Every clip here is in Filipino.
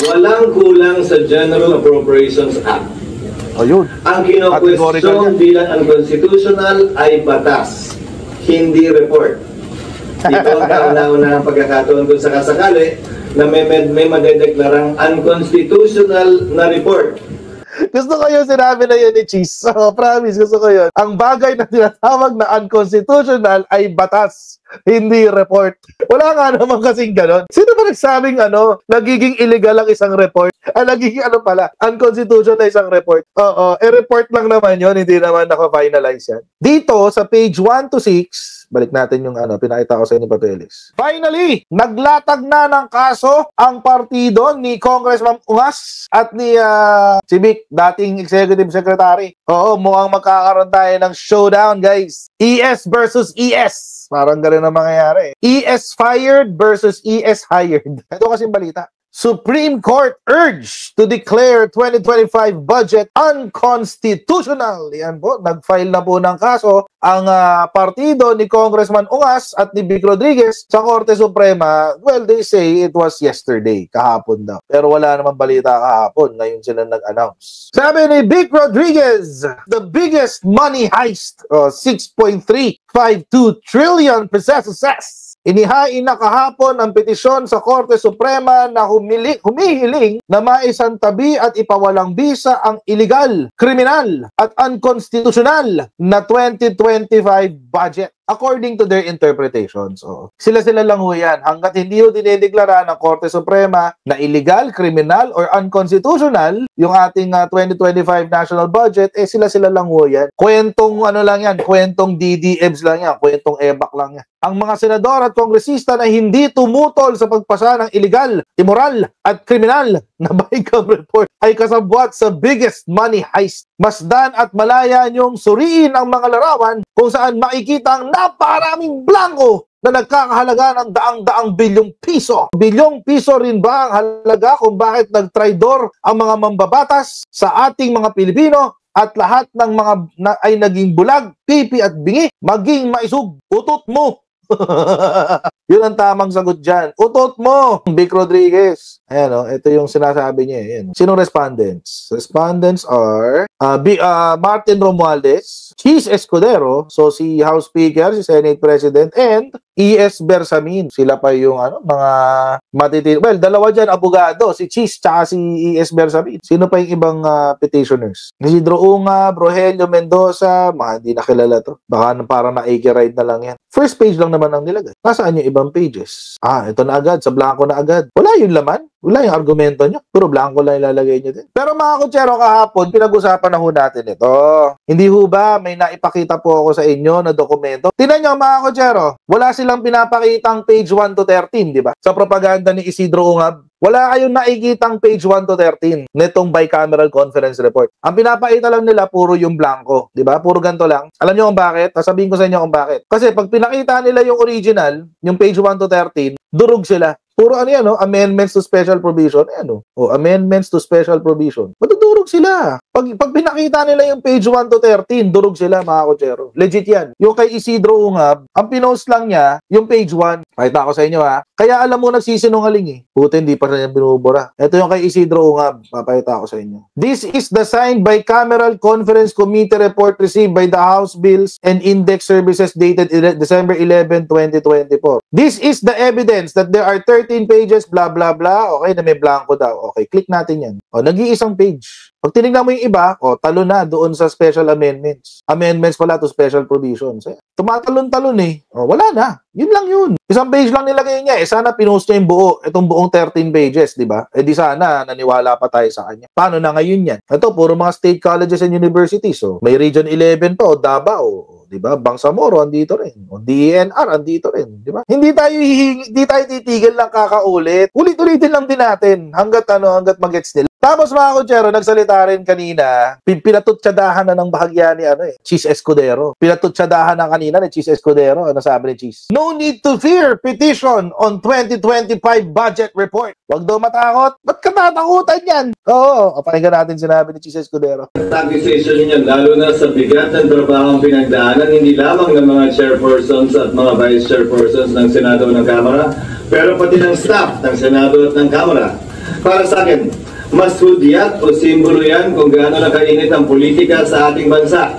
walang kulang sa General Appropriations Act. Ayun. Ang kino-question bilang unconstitutional ay batas, hindi report. Dito ang kauna-una ng pagkakataon kung sakasakali na may madedeklarang unconstitutional na report. Gusto ko yung sinabi na yun ni Cheese. So, promise, gusto ko yun. Ang bagay na tinatawag na unconstitutional ay batas, hindi report. Wala nga naman kasing ganon. Sino ba nagsabing nagiging illegal ang isang report? Nagiging unconstitutional na isang report. Oo, report lang naman yun, hindi naman naka-finalize yan. Dito, sa page 1 to 6, balik natin yung pinakita ko sa inyo, Papeles. Finally, naglatag na ng kaso ang partido ni Congressman Ungas at ni si Vic, dating Executive Secretary. Oo, mukhang magkakaroon tayo ng showdown, guys. ES versus ES. Parang ganun ang mangyayari. ES fired versus ES hired. Ito kasing balita. Supreme Court urged to declare 2025 budget unconstitutional. Yan po, nag-file na po ng kaso ang partido ni Congressman Ungas at ni Vic Rodriguez sa Korte Suprema. Well, they say it was yesterday, kahapon daw. Pero wala naman balita kahapon, ngayon sila nag-announce. Sabi ni Vic Rodriguez, the biggest money heist, 6.352 trillion pesos. Inihain na kahapon ang petisyon sa Korte Suprema na humihiling na maisantabi at ipawalang bisa ang illegal, kriminal at unconstitutional na 2025 budget. According to their interpretations. Sila-sila lang ho yan. Hanggat hindi ho dinedeklara ng Korte Suprema na illegal, criminal, or unconstitutional yung ating 2025 national budget, sila-sila lang ho yan. Kwentong lang yan, kwentong DDEBs lang yan, kwentong EBAC lang yan. Ang mga senador at kongresista na hindi tumutol sa pagpasa ng illegal, immoral, at kriminal na BICAM report ay kasabwat sa biggest money heist. Masdan at malaya niyong suriin ang mga larawan kung saan makikita ang napakaraming blanco na nagkakahalaga ng daang-daang bilyong piso. Bilyong piso rin ba ang halaga kung bakit nagtraidor ang mga mambabatas sa ating mga Pilipino at lahat ng mga ay naging bulag, pipi at bingi, maging maisug, utot mo. Yun ang tamang sagot dyan. Utot mo, Vic Rodriguez. Ayan, ito yung sinasabi niya. Ayan. Sinong respondents? Respondents are Martin Romualdez, Cheese Escudero, so si House Speaker, si Senate President, and E.S. Bersamin. Sila pa yung mga matitin. Well, dalawa dyan, abogado, si Cheese tsaka si E.S. Bersamin. Sino pa yung ibang petitioners? Isidro Ungab, Rogelio Mendoza, mga hindi nakilala to. Baka parang na-ride na lang yan. First page lang naman ang nilagay. Nasaan yung ibang pages? Ito na agad, sa blanco na agad. Wala yung laman. Wala yung argumento nyo. Puro blanco lang ilalagay nyo din. Pero mga kutsero, kahapon, pinag-usapan na ho natin ito. Hindi ho ba may naipakita po ako sa inyo na dokumento? Tingnan nyo mga kutsero, wala silang pinapakitang page 1 to 13, di ba? Sa propaganda ni Isidro Ungab, wala kayong nakikitang page 1 to 13 netong bicameral conference report. Ang pinapakita lang nila, puro yung blanco. Di ba? Puro ganito lang. Alam nyo kung bakit? Sasabihin ko sa inyo kung bakit. Kasi pag pinakita nila yung original, yung page 1 to 13, durog sila. Puro amendments to special provision. Amendments to special provision. Matudurog sila. Pag pinakita nila yung page 1 to 13, durog sila mga kutsero. Legit yan. Yung kay Isidro Ungab, ang pinost lang niya, yung page 1. Pakita ko sa inyo Kaya alam mo nagsisinungaling Puti, hindi pa rin binubura. Ito yung kay Isidro Ungab. Papakita ko sa inyo. This is the signed bicameral conference committee report received by the House Bills and Index Services dated December 11, 2024. This is the evidence that there are 13 pages, blah, blah, blah. Okay, na may blanco daw. Okay, click natin yan. Nag-iisang page. Pag tinignan mo yung iba, talo na doon sa special amendments. Amendments pala to special provisions. Tumatalon-talon wala na. Yun lang yun. Isang page lang nilagay niya. Sana pinost niya yung itong buong 13 pages, di ba? Di sana naniwala pa tayo sa kanya. Paano na ngayon yan? Ito, puro mga state colleges and universities. May Region 11 pa, Davao. Diba? Bangsamoro andito rin. DENR andito rin, di ba? Hindi tayo titigil lang kakaulit. Ulit-ulitin lang din natin hangga't magets nila. Tapos mga kutsero, nagsalita rin kanina, pinatutsadahan na ng bahagya ni Cheese Escudero. Pinatutsadahan na kanina ni Cheese Escudero. Ano sabi ni Cheese? No need to fear petition on 2025 budget report. Wag daw matakot. Ba't ka tatakutan yan? Oo, pakinggan natin sinabi ni Cheese Escudero. Accusation niya, lalo na sa bigat ng trabaho ang pinagdaanan, hindi lamang ng mga chairpersons at mga vice chairpersons ng Senado at ng Kamara, pero pati ng staff ng Senado at ng Kamara. Para sa akin, mas hudyat o simbolo yan kung gaano na kainit ang politika sa ating bansa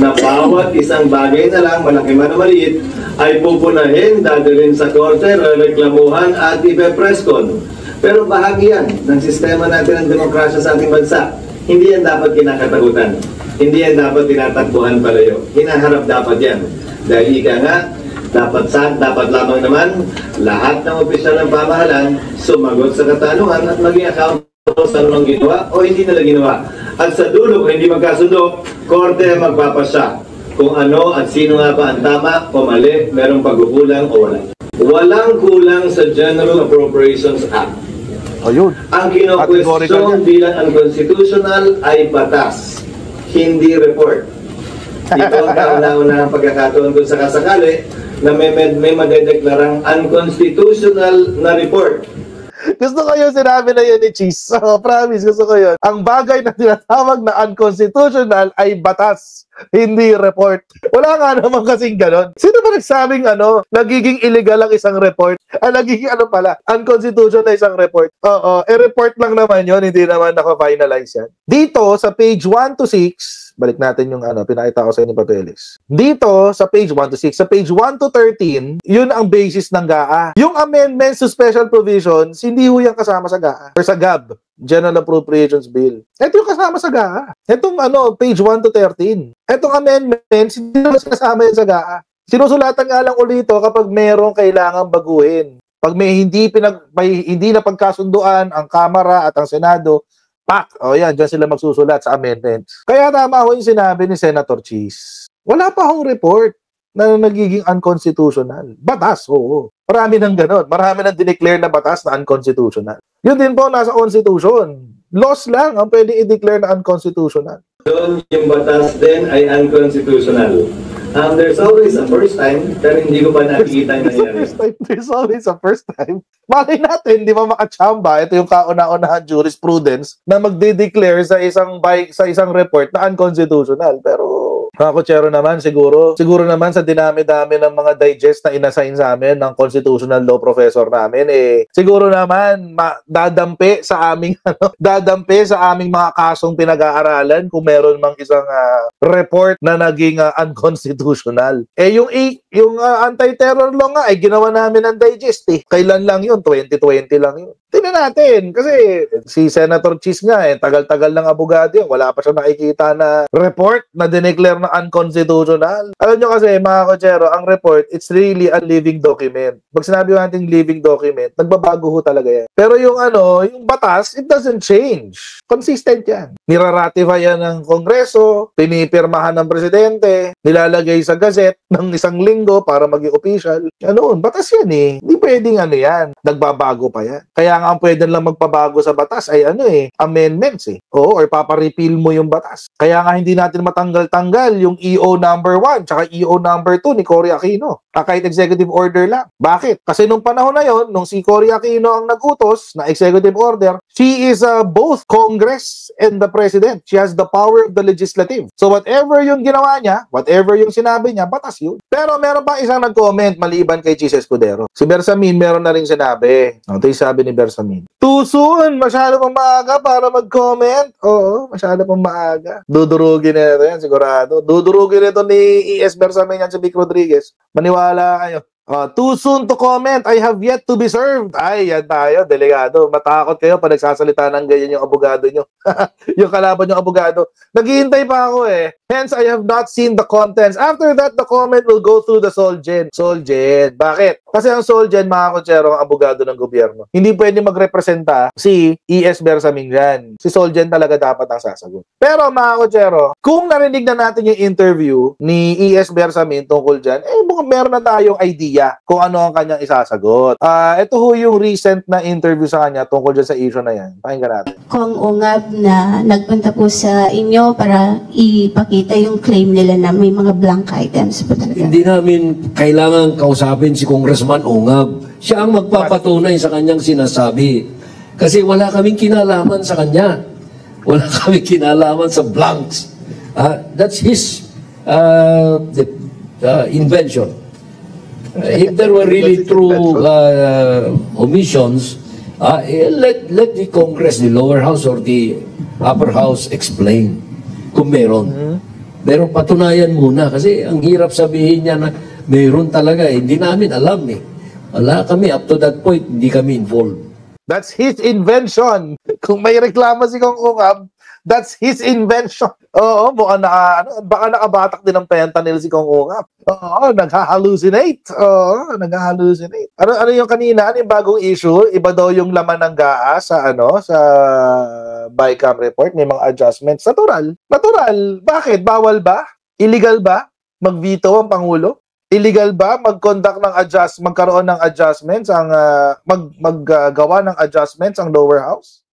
na bawat isang bagay na lang, malaki man o maliit, ay pupunahin, dadalhin sa korte, reklamuhan at ipepreskon. Pero bahagi yan ng sistema natin ng demokrasya sa ating bansa. Hindi yan dapat kinakatakutan. Hindi yan dapat tinatakbuhan palayo. Hinaharap dapat yan. Dahil ika nga, dapat lamang naman lahat ng opisyal ng pamahalaan sumagot sa katanungan at maging accountable sa anong ginawa o hindi nila ginawa. At sa dulo, kung hindi magkasundo, korte ang magpapasya kung ano at sino nga ba ang tama o mali, merong pagkukulang o wala. Walang kulang sa General Appropriations Act. Ayun. Ang kino-question bilang unconstitutional ay batas, hindi report. Ito ang kauna-una ng pagkakataon kung sakasakali na may madedeklarang unconstitutional na report. Gusto ko yung sinabi na yun ni Cheese. So, promise, gusto ko yun. Ang bagay na tinatawag na unconstitutional ay batas, hindi report. Wala nga naman kasing ganon. Sino ba nagsabing nagiging illegal ang isang report? Nagiging unconstitutional na isang report. Oo, report lang naman yun, hindi naman naka-finalize yan. Dito, sa page 1 to 6, balik natin yung pinakita ko sa inyo ni Papeles. Dito, sa page 1 to 6, sa page 1 to 13, yun ang basis ng GAA. Yung amendments to special provisions, hindi ho yan kasama sa GAA. Or sa GAB, General Appropriations Bill. Ito yung kasama sa GAA. Itong page 1 to 13. Itong amendments, hindi naman kasama yan sa GAA. Sinusulatan nga lang ulit ito kapag merong kailangang baguhin. Pag may hindi na pagkasunduan ang Kamara at ang Senado, yan, dyan sila magsusulat sa amendments. Kaya tama ho yung sinabi ni Senator Cheese. Wala pa hong report na nagiging unconstitutional. Batas, oo. Marami ng ganon. Marami ng dineclare na batas na unconstitutional. Yun din po nasa Constitution. Laws lang ang pwede i-declare na unconstitutional. Doon yung batas din ay unconstitutional. There's always a first time, pero hindi ko pa nakikita yung nangyari. There's always a first time. Malay natin, di ba makachamba, ito yung kauna-unahan jurisprudence na magde-declare sa isang report na unconstitutional. Pero mga kutsero naman, siguro naman sa dinami-dami ng mga digest na inassign sa amin ng constitutional law professor namin, siguro naman dadampi sa aming mga kasong pinag-aaralan kung meron mang isang report na naging unconstitutional. Yung anti-terror law nga ay ginawa namin ng digest Kailan lang yun? 2020 lang yun. Tingnan natin kasi si Senator Cheese nga tagal-tagal ng abogado yun. Wala pa siya nakikita na report na dineclare na unconstitutional. Alam nyo kasi mga kutsero, ang report, it's really a living document. Pag sinabi natin living document, nagbabago ho talaga yan. Pero yung batas, it doesn't change. Consistent yan. Niraratify yan ng Kongreso, pinipirmahan ng Presidente, nilalagay sa gazette ng isang linggo para maging official. Batas yan Hindi pwedeng yan. Nagbabago pa yan. Kaya nga ang pwede lang magpabago sa batas ay amendments Oo, or paparepeal mo yung batas. Kaya nga hindi natin matanggal-tanggal yung EO number 1 tsaka EO number 2 ni Cory Aquino. Kahit executive order lang. Bakit? Kasi nung panahon na yon, nung si Cory Aquino ang nagutos na executive order, she is both Congress and the President. She has the power of the legislative. So whatever yung ginawa niya, whatever yung sinabi niya, batas yun. Pero meron pa isang nag-comment maliban kay Cheese Escudero. Si Bersamin meron na rin sinabi. Ito yung sabi ni Bersamin. Too soon! Masyado pang maaga para mag-comment. Oo, masyado pang maaga. Dudurugin na ito yan, sigurado. Dudurugin ito ni E.S. Bersamin yan si Vic Rodriguez. Maniwala kayo. Too soon to comment. I have yet to be served. Ay, yan tayo, delegado. Matakot kayo pag nagsasalita ng ganyan yung abogado nyo. Yung kalaban yung abogado. Naghihintay pa ako Hence, I have not seen the contents. After that, the comment will go through the Solgen. Solgen. Bakit? Kasi ang Solgen, mga kutsero, ang abogado ng gobyerno. Hindi pwede magrepresenta si E.S. Bersamin dyan. Si Solgen talaga dapat ang sasagot. Pero, mga kutsero, kung narinig na natin yung interview ni E.S. Bersamin tungkol dyan, meron na tayong idea kung ano ang kanyang isasagot. Ito ho yung recent na interview sa kanya tungkol dyan sa issue na yan. Pakinggan natin. Kung Ungab na nagpunta po sa inyo para ipakita yung claim nila na may mga blank items po talaga. Hindi namin kailangan kausapin si Congressman Ungab. Siya ang magpapatunay sa kanyang sinasabi. Kasi wala kaming kinalaman sa kanya. Wala kaming kinalaman sa blanks. That's his invention. If there were really true omissions, Let the Congress, the lower house or the upper house explain kung meron. Pero patunayan muna kasi ang hirap sabihin niya na meron talaga. Hindi namin alam eh. Wala kami, up to that point, hindi kami involved. That's his invention. Kung may reklamo si Kong Ungab, that's his invention. Oo, baka nakabatak din ng fentanyl si Kong Ungab. Oo, nagha-hallucinate. Oo, nagha-hallucinate. Ano yung kanina? Ano yung bagong issue? Iba daw yung laman ng GAA sa sa BICAM report. May mga adjustments. Natural. Bakit? Bawal ba? Illegal ba? Mag-veto ang Pangulo? Illegal ba mag-conduct ng magkaroon ng adjustments maggawa ng adjustments ang lower house?